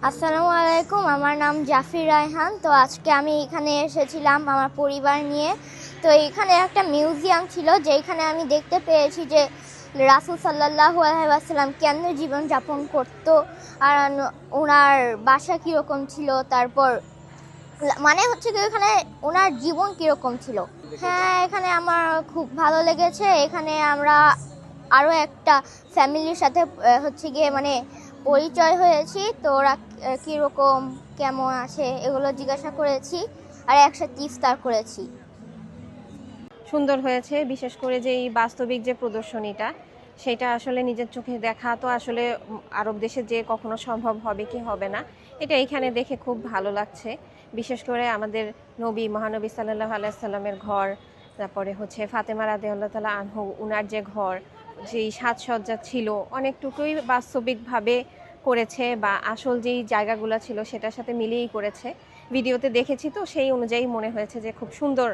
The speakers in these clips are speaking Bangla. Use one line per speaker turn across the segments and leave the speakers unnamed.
আসসালামু আলাইকুম, আমার নাম জাফির রায়হান। তো আজকে আমি এখানে এসেছিলাম আমার পরিবার নিয়ে। তো এখানে একটা মিউজিয়াম ছিল, যেখানে আমি দেখতে পেয়েছি যে রাসূল সাল্লাল্লাহু আলাইহি ওয়াসাল্লাম কেমন জীবনযাপন করতো, আর ওনার বাসা কীরকম ছিল, তারপর মানে হচ্ছে কি এখানে ওনার জীবন কীরকম ছিল। হ্যাঁ, এখানে আমার খুব ভালো লেগেছে। এখানে আমরা আরও একটা ফ্যামিলির সাথে হচ্ছে গিয়ে মানে পরিচয় হয়েছি। তো ওরা কীরকম কেমন আছে এগুলো জিজ্ঞাসা করেছি, আর একসাথে ইফতার করেছি।
সুন্দর হয়েছে, বিশেষ করে যে এই বাস্তবিক যে প্রদর্শনীটা, সেটা আসলে নিজের চোখে দেখা তো আসলে আরব দেশে যে কখনো সম্ভব হবে কি হবে না, এটা এখানে দেখে খুব ভালো লাগছে। বিশেষ করে আমাদের নবী মহানবী সাল্লাল্লাহু আলাইহি সাল্লামের ঘর, তারপরে হচ্ছে ফাতেমা রাদিয়াল্লাহু তাআলা আনহু উনার যে ঘর, যেই সাজসজ্জা ছিল অনেকটুকুই বাস্তবিকভাবে করেছে, বা আসল যেই জায়গাগুলো ছিল সেটার সাথে মিলিয়েই করেছে। ভিডিওতে দেখেছি তো সেই অনুযায়ী মনে হয়েছে যে খুব সুন্দর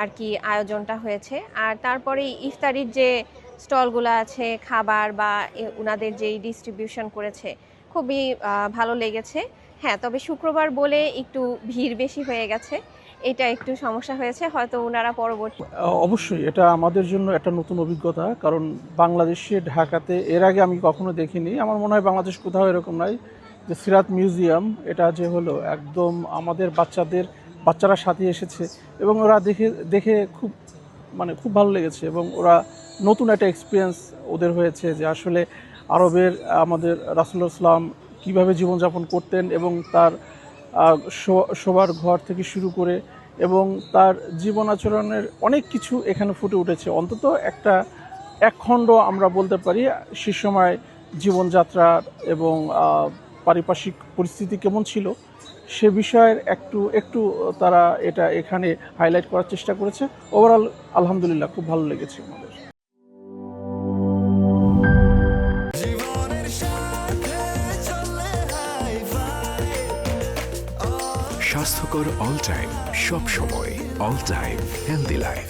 আর কি আয়োজনটা হয়েছে। আর তারপরে ইফতারির যে স্টলগুলো আছে, খাবার বা ওনাদের যেই ডিস্ট্রিবিউশন করেছে, খুবই ভালো লেগেছে। হ্যাঁ, তবে শুক্রবার বলে একটু ভিড় বেশি হয়ে গেছে, এটা একটু সমস্যা হয়েছে, হয়তো ওনারা পরবর্তী।
অবশ্যই এটা আমাদের জন্য একটা নতুন অভিজ্ঞতা, কারণ বাংলাদেশে ঢাকাতে এর আগে আমি কখনো দেখিনি। আমার মনে হয় বাংলাদেশ কোথাও এরকম নাই যে সিরাত মিউজিয়াম, এটা যে হলো একদম আমাদের বাচ্চারা সাথে এসেছে এবং ওরা দেখে খুব ভালো লেগেছে, এবং ওরা নতুন একটা এক্সপিরিয়েন্স ওদের হয়েছে যে আসলে আরবের আমাদের রাসূলুল্লাহ সাল্লাল্লাহু আলাইহি ওয়াসাল্লাম কীভাবে জীবনযাপন করতেন, এবং তার শোবার ঘর থেকে শুরু করে এবং তার জীবন আচরণের অনেক কিছু এখানে ফুটে উঠেছে। অন্তত এক খণ্ড আমরা বলতে পারি সে সময় জীবনযাত্রা এবং পারিপার্শ্বিক পরিস্থিতি কেমন ছিল সে বিষয়ের একটু তারা এটা এখানে হাইলাইট করার চেষ্টা করেছে। ওভারঅল আলহামদুলিল্লাহ খুব ভালো লেগেছে আমাদের।
স্বাস্থ্যকর অল টাইম, সব সময় অল টাইম হেলদি লাইফ।